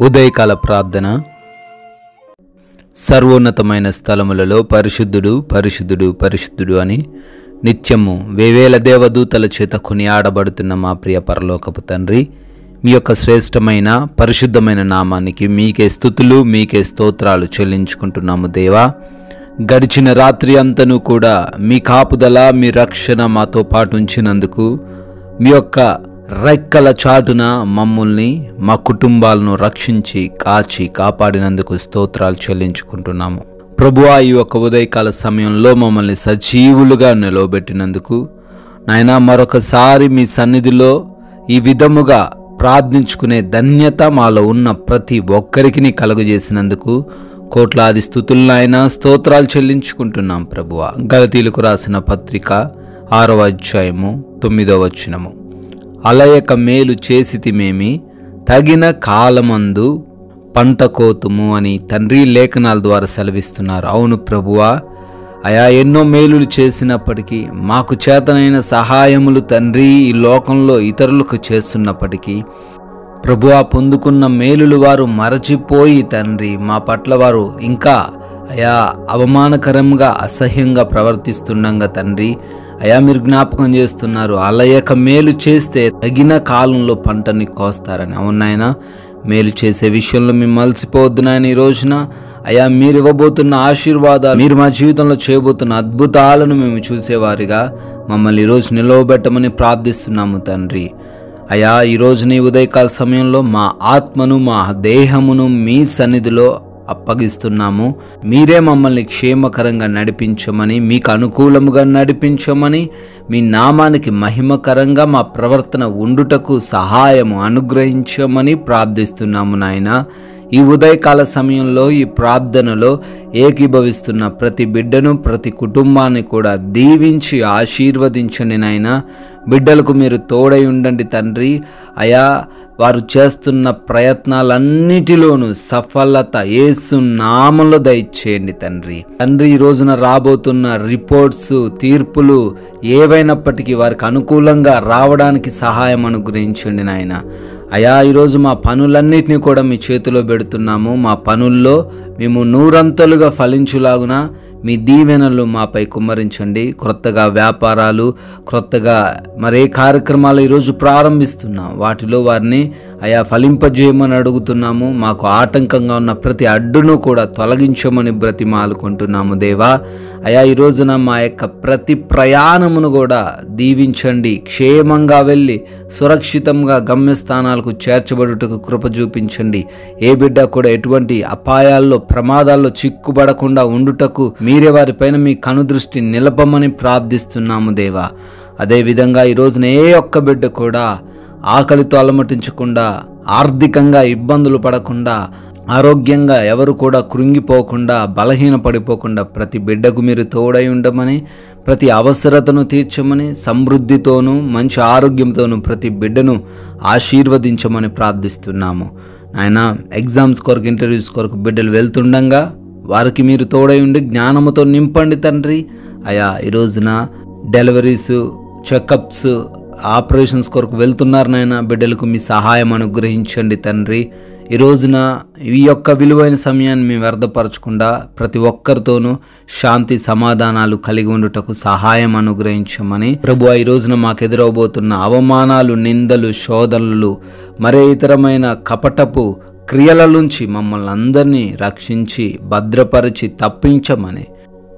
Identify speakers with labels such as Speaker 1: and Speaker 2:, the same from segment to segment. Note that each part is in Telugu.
Speaker 1: ఉదయకాల ప్రార్థన. సర్వోన్నతమైన స్థలములలో పరిశుద్ధుడు పరిశుద్ధుడు పరిశుద్ధుడు అని నిత్యము వేవేల దేవదూతల చేత కొనియాడబడుతున్న మా ప్రియ పరలోకపు తండ్రి, మీ యొక్క శ్రేష్టమైన పరిశుద్ధమైన నామానికి మీకే స్తుతులు, మీకే స్తోత్రాలు చెల్లించుకుంటున్నాము దేవా. గడిచిన రాత్రి అంతను కూడా మీ కాపుదల, మీ రక్షణ మాతో పాటు ఉంచినందుకు, మీ యొక్క రెక్కల చాటున మమ్మల్ని, మా కుటుంబాలను రక్షించి కాచి కాపాడినందుకు స్తోత్రాలు చెల్లించుకుంటున్నాము. ప్రభువా, ఈ యొక్క ఉదయకాల సమయంలో మమ్మల్ని సజీవులుగా నిలవబెట్టినందుకు నాయనా, మరొకసారి మీ సన్నిధిలో ఈ విధముగా ప్రార్థించుకునే ధన్యత మాలో ఉన్న ప్రతి ఒక్కరికి కలుగజేసినందుకు కోట్లాది స్తుతులు నాయన, స్తోత్రాలు చెల్లించుకుంటున్నాం ప్రభువా. గలతీలకు రాసిన పత్రిక 6వ అధ్యాయము 9వ వచనము. అలయక మేలు చేసితిమేమి, తగిన కాలమందు పంట కోతుము అని తండ్రి లేఖనాల ద్వారా సెలవిస్తున్నారు. అవును ప్రభువా, అయా ఎన్నో మేలులు చేసినప్పటికీ, మాకు చేతనైన సహాయములు తండ్రి ఈ లోకంలో ఇతరులకు చేస్తున్నప్పటికీ ప్రభువా, పొందుకున్న మేలులు వారు మరచిపోయి తండ్రి మా పట్ల వారు ఇంకా అయా అవమానకరంగా అసహ్యంగా ప్రవర్తిస్తుండగా తండ్రి అయా మీరు జ్ఞాపకం చేస్తున్నారు, అలయక మేలు చేస్తే తగిన కాలంలో పంటని కోస్తారని. అవునాయన, మేలు చేసే విషయంలో మేము మలిసిపోవద్దు నాయన. ఈ రోజున అయా మీరు ఇవ్వబోతున్న ఆశీర్వాదాలు, మీరు మా జీవితంలో చేయబోతున్న అద్భుతాలను మేము చూసేవారిగా మమ్మల్ని ఈరోజు నిలవబెట్టమని ప్రార్థిస్తున్నాము తండ్రి. అయా ఈ రోజున ఈ ఉదయకాల సమయంలో మా ఆత్మను, మా దేహమును మీ సన్నిధిలో అప్పగిస్తున్నాము. మీరే మమ్మల్ని క్షేమకరంగా నడిపించమని, మీకు అనుకూలముగా నడిపించమని, మీ నామానికి మహిమకరంగా మా ప్రవర్తన ఉండుటకు సహాయము అనుగ్రహించమని ప్రార్థిస్తున్నాము నాయన. ఈ ఉదయకాల సమయంలో ఈ ప్రార్థనలో ఏకీభవిస్తున్న ప్రతి బిడ్డను, ప్రతి కుటుంబాన్ని కూడా దీవించి ఆశీర్వదించండి నాయన. బిడ్డలకు మీరు తోడై ఉండండి తండ్రి. అయా వారు చేస్తున్న ప్రయత్నాలన్నిటిలోనూ సఫలత యేసు నామములో దయచేయండి తండ్రి. తండ్రి, ఈ రోజున రాబోతున్న రిపోర్ట్స్, తీర్పులు ఏవైనప్పటికీ వారికి అనుకూలంగా రావడానికి సహాయం అనుగ్రహించండి నాయన. అయా ఈరోజు మా పనులన్నిటినీ కూడా మీ చేతిలో పెడుతున్నాము. మా పనుల్లో మేము నూరంతలుగా ఫలించులాగున మీ దీవెనలు మాపై కుమ్మరించండి. క్రొత్తగా వ్యాపారాలు, క్రొత్తగా మరే కార్యక్రమాలు ఈరోజు ప్రారంభిస్తున్నాం. వాటిలో వారిని అయా ఫలింపజేయమని అడుగుతున్నాము. మాకు ఆటంకంగా ఉన్న ప్రతి అడ్డును కూడా తొలగించమని బ్రతిమాలుకుంటున్నాము దేవా. అయా ఈ రోజున మా యొక్క ప్రతి ప్రయాణమును కూడా దీవించండి. క్షేమంగా వెళ్ళి సురక్షితంగా గమ్యస్థానాలకు చేర్చబడుటకు కృప చూపించండి. ఏ బిడ్డ కూడా ఎటువంటి అపాయాల్లో, ప్రమాదాల్లో చిక్కుబడకుండా ఉండుటకు మీరే వారిపైన మీ కనుదృష్టి నిలపమని ప్రార్థిస్తున్నాము దేవా. అదేవిధంగా ఈ రోజున ఏ ఒక్క బిడ్డ కూడా ఆకలితో అలమటించకుండా, ఆర్థికంగా ఇబ్బందులు పడకుండా, ఆరోగ్యంగా ఎవరు కూడా కృంగిపోకుండా, బలహీన పడిపోకుండా ప్రతి బిడ్డకు మీరు తోడై ఉండమని, ప్రతి అవసరతను తీర్చమని, సమృద్ధితోనూ మంచి ఆరోగ్యంతోనూ ప్రతి బిడ్డను ఆశీర్వదించమని ప్రార్థిస్తున్నాము నాయన. ఎగ్జామ్స్ కొరకు, ఇంటర్వ్యూస్ కొరకు బిడ్డలు వెళ్తుండగా వారికి మీరు తోడై ఉండి జ్ఞానముతో నింపండి తండ్రి. అయా ఈ రోజున డెలివరీస్, చెకప్స్, ఆపరేషన్స్ కొరకు వెళ్తున్నారు నాయన. బిడ్డలకు మీ సహాయం అనుగ్రహించండి తండ్రి. ఈ రోజున ఈ యొక్క విలువైన సమయాన్ని మేము వ్యర్థపరచకుండా ప్రతి ఒక్కరితోనూ శాంతి సమాధానాలు కలిగి ఉండుటకు సహాయం అనుగ్రహించమని ప్రభువా, ఈ రోజున మాకు ఎదురవబోతున్న అవమానాలు, నిందలు, శోధనలు, మరే ఇతరమైన కపటపు క్రియల నుంచి మమ్మల్ని అందరినీ రక్షించి భద్రపరిచి తప్పించమని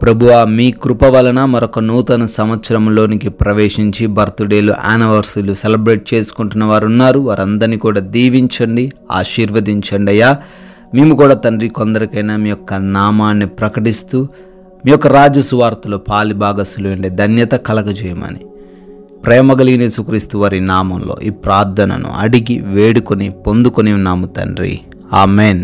Speaker 1: ప్రభువా, మీ కృప వలన మరొక నూతన సంవత్సరంలోనికి ప్రవేశించి బర్త్డేలు, యానివర్సరీలు సెలబ్రేట్ చేసుకుంటున్న వారు ఉన్నారు. వారందరినీ కూడా దీవించండి, ఆశీర్వదించండి అయ్యా. మేము కూడా తండ్రి కొందరికైనా మీ యొక్క నామాన్ని ప్రకటిస్తూ మీ యొక్క రాజ్య సువార్తలో పాలి భాగస్సులు ఉండే ధన్యత కలగజేయమని ప్రేమ కలిగిన యేసుక్రీస్తు వారి నామంలో ఈ ప్రార్థనను అడిగి వేడుకొని పొందుకొని ఉన్నాము తండ్రి. ఆమెన్.